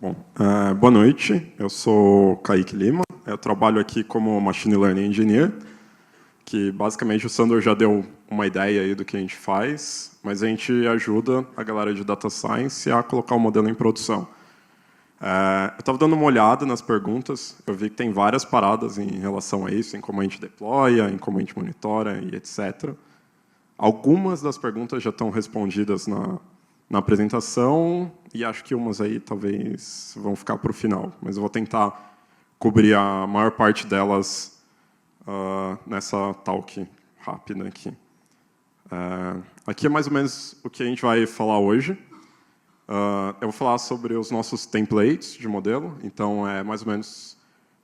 Bom, boa noite. Eu sou Kaique Lima. Eu trabalho aqui como Machine Learning Engineer, que basicamente o Sandor já deu uma ideia aí do que a gente faz, mas a gente ajuda a galera de Data Science a colocar o modelo em produção. Eu estava dando uma olhada nas perguntas, eu vi que tem várias paradas em relação a isso, em como a gente deploya, em como a gente monitora e etc. Algumas das perguntas já estão respondidas na apresentação, e acho que umas aí talvez vão ficar para o final, mas eu vou tentar cobrir a maior parte delas nessa talk rápida aqui. Aqui é mais ou menos o que a gente vai falar hoje. Eu vou falar sobre os nossos templates de modelo, então é mais ou menos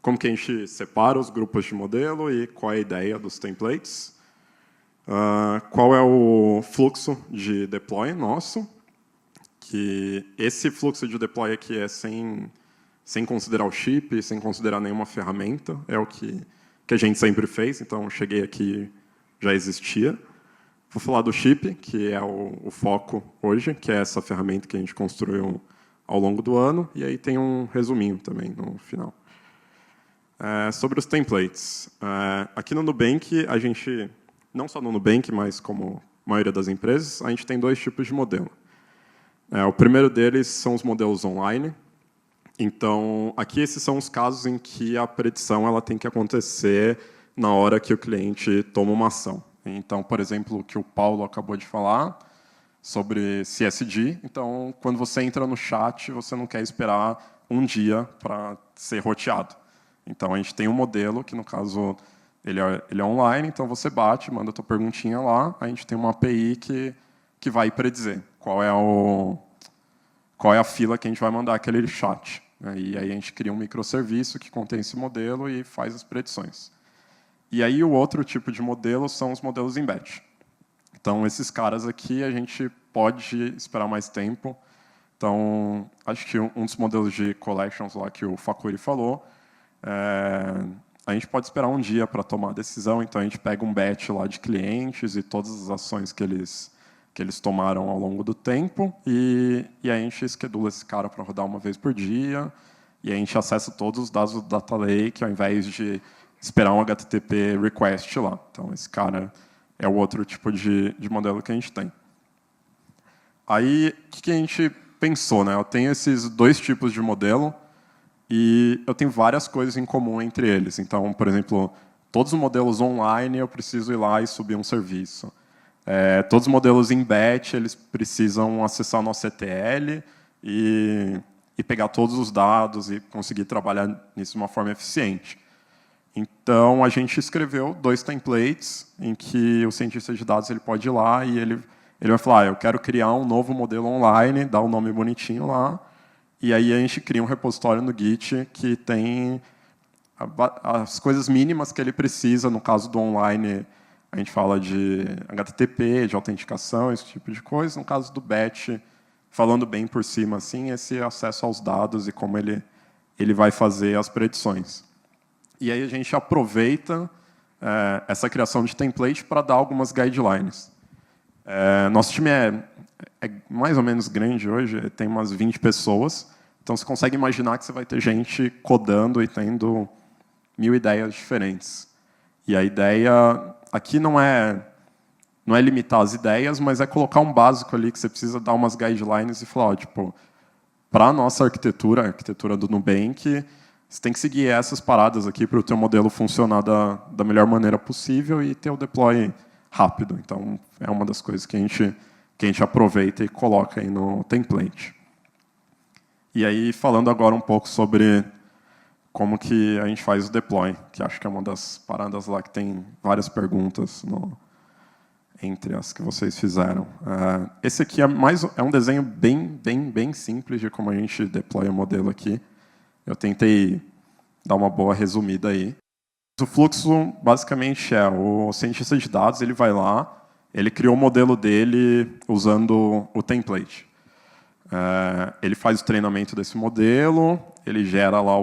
como que a gente separa os grupos de modelo e qual é a ideia dos templates. Qual é o fluxo de deploy nosso, que esse fluxo de deploy aqui é sem considerar o chip, sem considerar nenhuma ferramenta, é o que a gente sempre fez, então cheguei aqui, já existia. Vou falar do chip, que é o foco hoje, que é essa ferramenta que a gente construiu ao longo do ano, e aí tem um resuminho também no final. Sobre os templates. Aqui no Nubank, a gente, não só no Nubank, mas como a maioria das empresas, a gente tem dois tipos de modelo. O primeiro deles são os modelos online. Então, aqui esses são os casos em que a predição ela tem que acontecer na hora que o cliente toma uma ação. Então, por exemplo, o que o Paulo acabou de falar sobre CSD. Então, quando você entra no chat, você não quer esperar um dia para ser roteado. Então, a gente tem um modelo que, no caso, ele é online. Então, você bate, manda a tua perguntinha lá. A gente tem uma API que vai predizer qual é a fila que a gente vai mandar aquele chat. E aí a gente cria um microserviço que contém esse modelo e faz as predições. E aí o outro tipo de modelo são os modelos em batch. Então, esses caras aqui a gente pode esperar mais tempo. Então, acho que um dos modelos de collections lá que o Fakuri falou, a gente pode esperar um dia para tomar a decisão. Então, a gente pega um batch lá de clientes e todas as ações que eles tomaram ao longo do tempo, e a gente schedula esse cara para rodar uma vez por dia, e a gente acessa todos os dados do Data Lake, ao invés de esperar um HTTP request lá. Então, esse cara é o outro tipo de modelo que a gente tem. Aí, o que a gente pensou? Eu tenho esses dois tipos de modelo, e eu tenho várias coisas em comum entre eles. Então, por exemplo, todos os modelos online, eu preciso ir lá e subir um serviço. Todos os modelos em batch, eles precisam acessar o nosso ETL e pegar todos os dados e conseguir trabalhar nisso de uma forma eficiente. Então, a gente escreveu dois templates em que o cientista de dados ele pode ir lá e ele vai falar, eu quero criar um novo modelo online, dá um nome bonitinho lá, e aí a gente cria um repositório no Git que tem as coisas mínimas que ele precisa. No caso do online, a gente fala de HTTP, de autenticação, esse tipo de coisa. No caso do batch, falando bem por cima, assim, esse acesso aos dados e como ele vai fazer as predições. E aí a gente aproveita essa criação de template para dar algumas guidelines. Nosso time é mais ou menos grande hoje, tem umas 20 pessoas. Então, você consegue imaginar que você vai ter gente codando e tendo 1000 ideias diferentes. E a ideia aqui não é limitar as ideias, mas é colocar um básico ali que você precisa dar umas guidelines e falar, para a nossa arquitetura, a arquitetura do Nubank, você tem que seguir essas paradas aqui para o teu modelo funcionar da melhor maneira possível e ter o deploy rápido. Então, é uma das coisas que a gente aproveita e coloca aí no template. E aí, falando agora um pouco sobre como que a gente faz o deploy, que acho que é uma das paradas lá que tem várias perguntas entre as que vocês fizeram. Esse aqui é um desenho bem simples de como a gente deploya o modelo aqui. Eu tentei dar uma boa resumida aí. O fluxo, basicamente, o cientista de dados ele vai lá, ele criou o modelo dele usando o template. Ele faz o treinamento desse modelo, ele gera lá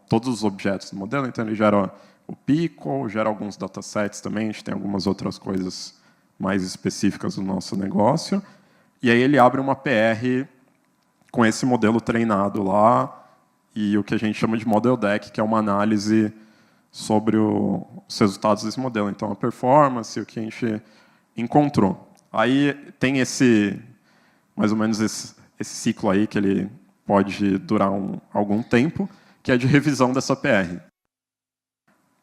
todos os objetos do modelo, então ele gera o Pico, gera alguns datasets também, a gente tem algumas outras coisas mais específicas do nosso negócio, e aí ele abre uma PR com esse modelo treinado lá, e o que a gente chama de Model Deck, que é uma análise sobre os resultados desse modelo. Então, a performance, o que a gente encontrou. Aí tem mais ou menos esse ciclo aí, que ele pode durar algum tempo, que é de revisão dessa PR.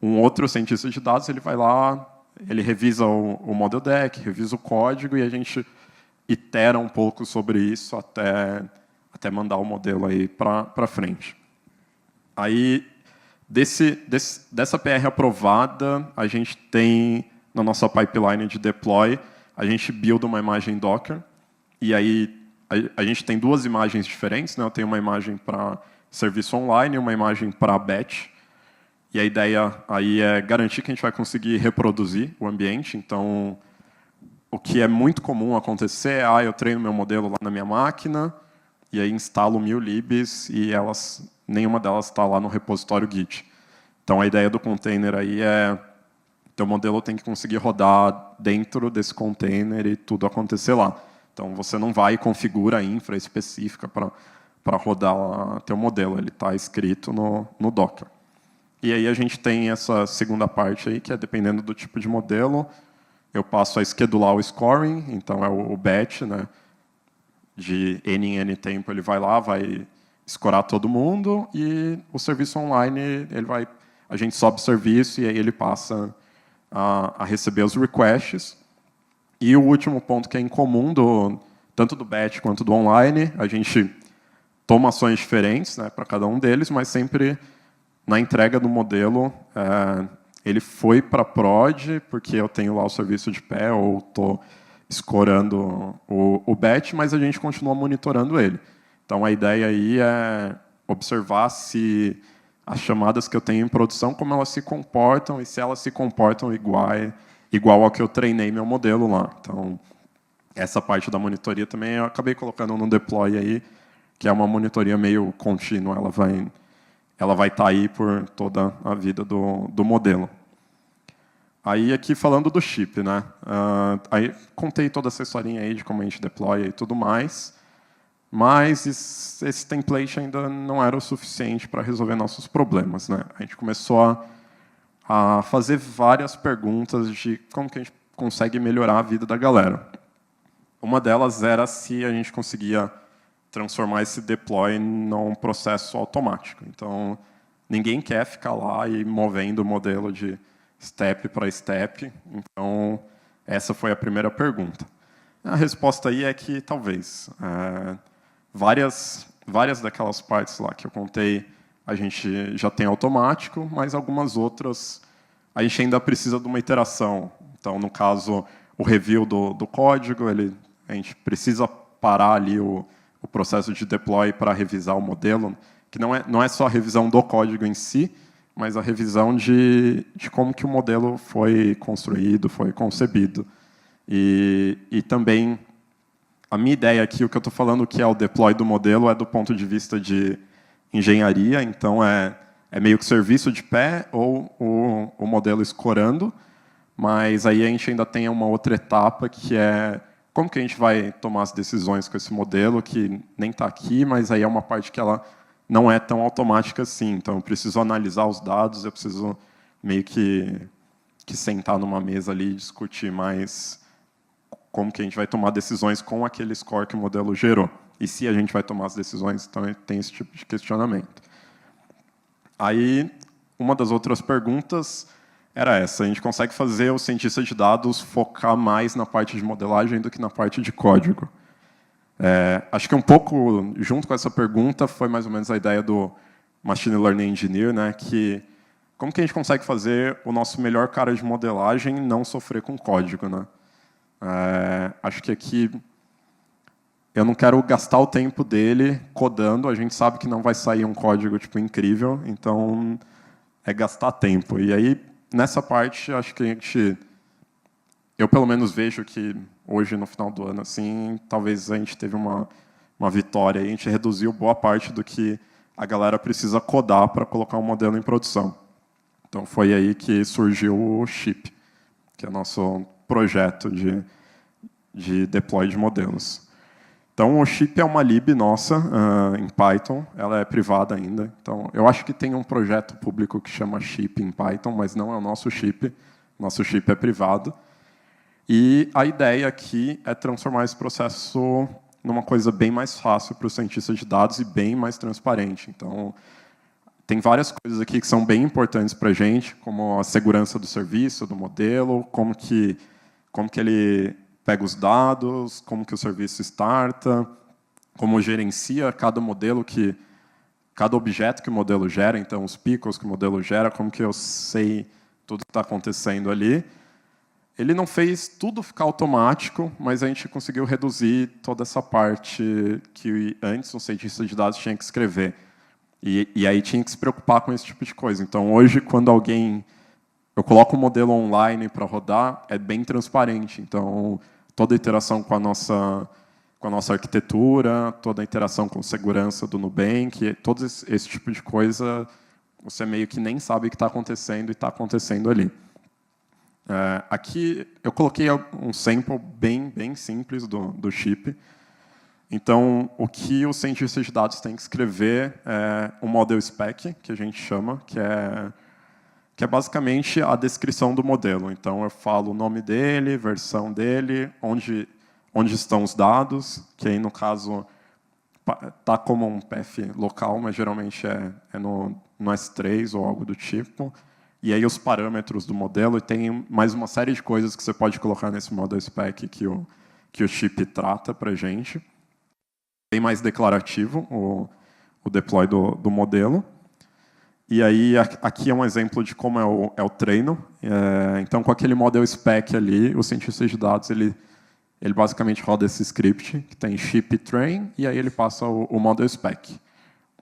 Um outro cientista de dados, ele vai lá, ele revisa o Model Deck, revisa o código, e a gente itera um pouco sobre isso até mandar o modelo aí para frente. Aí, dessa PR aprovada, a gente tem, na nossa pipeline de deploy, a gente build uma imagem Docker, e aí a gente tem duas imagens diferentes, né? Eu tenho uma imagem para serviço online e uma imagem para batch, e a ideia aí é garantir que a gente vai conseguir reproduzir o ambiente. Então, o que é muito comum acontecer é, eu treino meu modelo lá na minha máquina, e aí instalo 1000 libs e nenhuma delas está lá no repositório Git. Então, a ideia do container aí é teu modelo tem que conseguir rodar dentro desse container e tudo acontecer lá. Então, você não vai e configura a infra específica para rodar teu modelo. Ele está escrito no Docker. E aí a gente tem essa segunda parte aí, que é dependendo do tipo de modelo, eu passo a schedular o scoring, então é o batch, né? De N em N tempo ele vai lá, vai escorar todo mundo, e o serviço online, a gente sobe o serviço e aí ele passa a receber os requests. E o último ponto que é incomum, tanto do batch quanto do online, a gente toma ações diferentes, né, para cada um deles, mas sempre na entrega do modelo, ele foi para prod, porque eu tenho lá o serviço de pé, ou estou escorando o batch, mas a gente continua monitorando ele. Então, a ideia aí é observar se as chamadas que eu tenho em produção, como elas se comportam, e se elas se comportam igual ao que eu treinei meu modelo lá. Então, essa parte da monitoria também eu acabei colocando no deploy aí, que é uma monitoria meio contínua, ela vai estar aí por toda a vida do modelo. Aí, aqui falando do chip, né? Aí contei toda essa historinha aí de como a gente deploya e tudo mais, mas esse template ainda não era o suficiente para resolver nossos problemas, né? A gente começou a fazer várias perguntas de como que a gente consegue melhorar a vida da galera. Uma delas era se a gente conseguia transformar esse deploy num processo automático. Então, ninguém quer ficar lá e movendo o modelo de step para step. Então, essa foi a primeira pergunta. A resposta aí é que talvez. Várias daquelas partes lá que eu contei, a gente já tem automático, mas algumas outras a gente ainda precisa de uma iteração. Então, no caso, o review do código, a gente precisa parar ali o processo de deploy para revisar o modelo, que não é só a revisão do código em si, mas a revisão de como que o modelo foi construído, foi concebido. E também, a minha ideia aqui, o que eu estou falando que é o deploy do modelo, é do ponto de vista de engenharia, então é meio que serviço de pé ou o modelo escorando, mas aí a gente ainda tem uma outra etapa que é como que a gente vai tomar as decisões com esse modelo, que nem está aqui, mas aí é uma parte que ela não é tão automática assim. Então, eu preciso analisar os dados, eu preciso meio que sentar numa mesa ali e discutir mais como que a gente vai tomar decisões com aquele score que o modelo gerou. E se a gente vai tomar as decisões, então tem esse tipo de questionamento. Aí, uma das outras perguntas era essa: a gente consegue fazer o cientista de dados focar mais na parte de modelagem do que na parte de código? Acho que um pouco junto com essa pergunta foi mais ou menos a ideia do Machine Learning Engineer, né, que como que a gente consegue fazer o nosso melhor cara de modelagem não sofrer com código, né? Acho que aqui eu não quero gastar o tempo dele codando, a gente sabe que não vai sair um código tipo incrível, então é gastar tempo. E aí, nessa parte, acho que eu pelo menos vejo que hoje, no final do ano, assim, talvez a gente teve uma vitória, e a gente reduziu boa parte do que a galera precisa codar para colocar um modelo em produção. Então, foi aí que surgiu o Chip, que é o nosso projeto de deploy de modelos. Então, o chip é uma lib nossa, em Python, ela é privada ainda. Então, eu acho que tem um projeto público que chama chip em Python, mas não é o nosso chip é privado. E a ideia aqui é transformar esse processo numa coisa bem mais fácil para o cientista de dados e bem mais transparente. Então, tem várias coisas aqui que são bem importantes para a gente, como a segurança do serviço, do modelo, como que ele pega os dados, como que o serviço starta, como gerencia cada modelo cada objeto que o modelo gera, então os picos que o modelo gera, como que eu sei tudo que está acontecendo ali. Ele não fez tudo ficar automático, mas a gente conseguiu reduzir toda essa parte que antes um cientista de dados tinha que escrever. E aí tinha que se preocupar com esse tipo de coisa. Então, hoje, quando eu coloco um modelo online para rodar, é bem transparente. Então, toda a interação com a nossa arquitetura, toda a interação com segurança do Nubank, todo esse tipo de coisa, você meio que nem sabe o que está acontecendo e está acontecendo ali. Aqui eu coloquei um sample bem simples do chip. Então, o que o cientista de dados tem que escrever é um model spec, que a gente chama, que é basicamente a descrição do modelo. Então, eu falo o nome dele, versão dele, onde estão os dados, que aí, no caso, está como um path local, mas geralmente é no S3 ou algo do tipo. E aí os parâmetros do modelo, e tem mais uma série de coisas que você pode colocar nesse model spec que o chip trata para a gente. Bem mais declarativo o deploy do modelo. E aí, aqui é um exemplo de como é o treino. Então, com aquele model spec ali, o cientista de dados ele basicamente roda esse script, que tem chip train, e aí ele passa o model spec.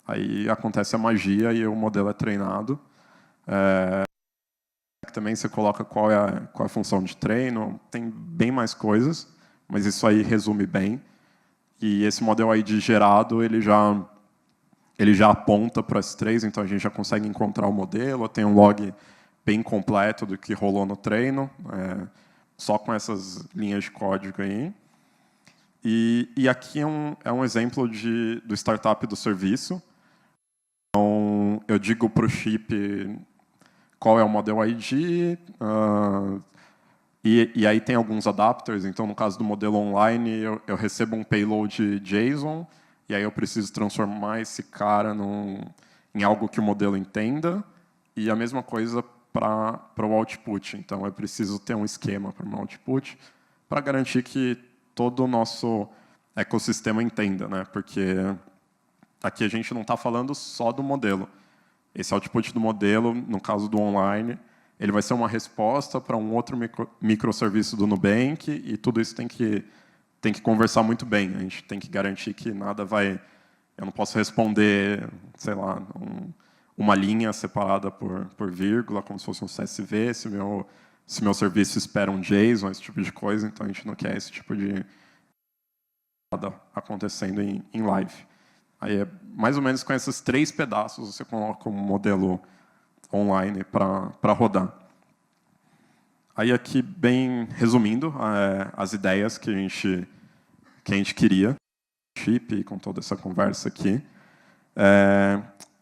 Aí acontece a magia e o modelo é treinado. Também você coloca qual é a função de treino, tem bem mais coisas, mas isso aí resume bem. E esse model ID gerado, ele já aponta para as três, então a gente já consegue encontrar o modelo, tem um log bem completo do que rolou no treino, só com essas linhas de código aí. E aqui é um exemplo do startup do serviço. Então, eu digo para o chip qual é o model ID, e aí tem alguns adapters. Então, no caso do modelo online, eu recebo um payload JSON, e aí eu preciso transformar esse cara em algo que o modelo entenda, e a mesma coisa para o output. Então, eu preciso ter um esquema para o meu output para garantir que todo o nosso ecossistema entenda, né? Porque aqui a gente não está falando só do modelo. Esse output do modelo, no caso do online, ele vai ser uma resposta para um outro microserviço do Nubank, e tudo isso tem que conversar muito bem. A gente tem que garantir que nada vai... Eu não posso responder, sei lá, uma linha separada por vírgula, como se fosse um CSV, se meu serviço espera um JSON, esse tipo de coisa. Então, a gente não quer esse tipo de nada acontecendo em live. Aí é mais ou menos com esses 3 pedaços você coloca um modelo online para rodar. Aí aqui, bem resumindo, as ideias que a gente queria, chip, com toda essa conversa aqui.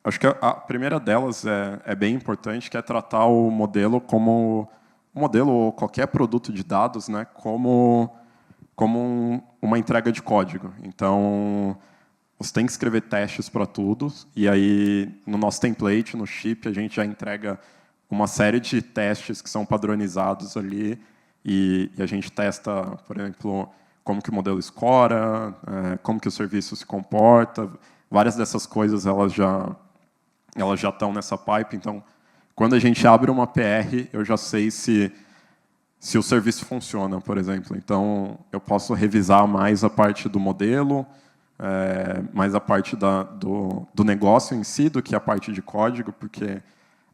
Acho que a primeira delas é bem importante, que é tratar o modelo como um modelo ou qualquer produto de dados, né, como uma entrega de código. Então, você tem que escrever testes para tudo, e aí, no nosso template, no chip, a gente já entrega uma série de testes que são padronizados ali, e a gente testa, por exemplo, como que o modelo escora, como que o serviço se comporta. Várias dessas coisas elas já estão nessa pipe. Então, quando a gente abre uma PR, eu já sei se o serviço funciona, por exemplo. Então, eu posso revisar mais a parte do modelo, mais a parte do negócio em si, do que a parte de código, porque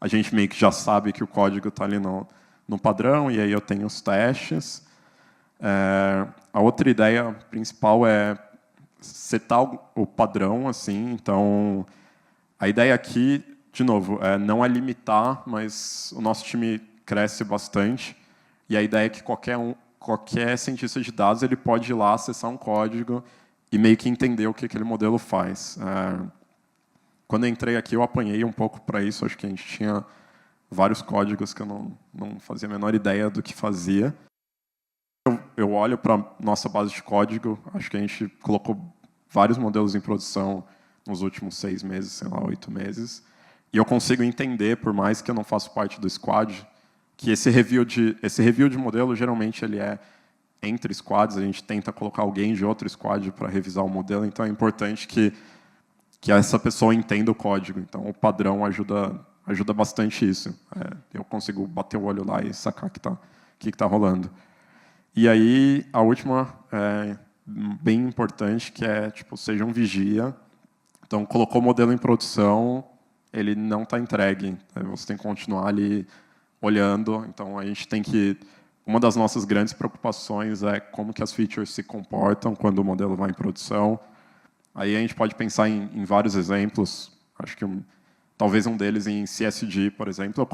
a gente meio que já sabe que o código está ali no padrão, e aí eu tenho os testes. A outra ideia principal é setar o padrão, assim. Então, a ideia aqui, de novo, não é limitar, mas o nosso time cresce bastante, e a ideia é que qualquer cientista de dados ele pode ir lá acessar um código e meio que entender o que aquele modelo faz. Quando eu entrei aqui, eu apanhei um pouco para isso. Acho que a gente tinha vários códigos que eu não fazia a menor ideia do que fazia. Eu olho para a nossa base de código, acho que a gente colocou vários modelos em produção nos últimos 6 meses, sei lá, 8 meses, e eu consigo entender, por mais que eu não faça parte do squad, que esse review de modelo, geralmente, ele é entre squads, a gente tenta colocar alguém de outro squad para revisar o modelo, então é importante que essa pessoa entenda o código. Então, o padrão ajuda bastante isso. Eu consigo bater o olho lá e sacar o que está rolando. E aí, a última bem importante, que é, tipo, seja um vigia. Então, colocou o modelo em produção, ele não está entregue. Você tem que continuar ali olhando. Então, a gente tem que... Uma das nossas grandes preocupações é como que as features se comportam quando o modelo vai em produção. Aí a gente pode pensar em vários exemplos. Acho que talvez um deles em CSD, por exemplo.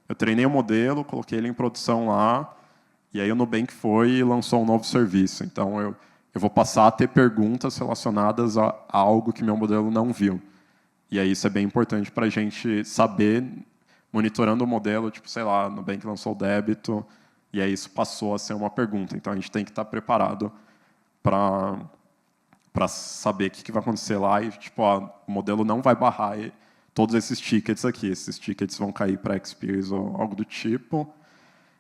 Eu treinei o modelo, coloquei ele em produção lá, e aí o Nubank foi e lançou um novo serviço. Então, eu vou passar a ter perguntas relacionadas a algo que meu modelo não viu. E aí isso é bem importante para a gente saber, monitorando o modelo, tipo, sei lá, o Nubank lançou o débito, e aí isso passou a ser uma pergunta. Então, a gente tem que estar preparado para saber o que vai acontecer lá e tipo, o modelo não vai barrar todos esses tickets aqui. Esses tickets vão cair para Experience ou algo do tipo.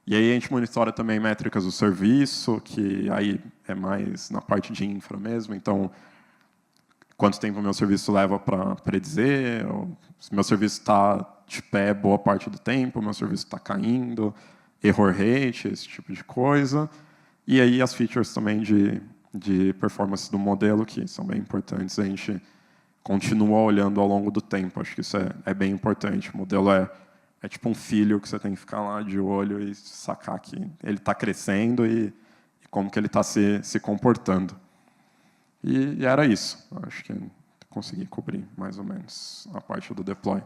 E aí a gente monitora também métricas do serviço, que aí é mais na parte de infra mesmo. Então, quanto tempo o meu serviço leva para predizer, se meu serviço está de pé boa parte do tempo, o meu serviço está caindo, error rate, esse tipo de coisa. E aí as features também de performance do modelo, que são bem importantes, a gente continua olhando ao longo do tempo. Acho que isso é bem importante. O modelo é tipo um filho que você tem que ficar lá de olho e sacar que ele está crescendo e como que ele está se comportando. E era isso. Acho que consegui cobrir mais ou menos a parte do deploy.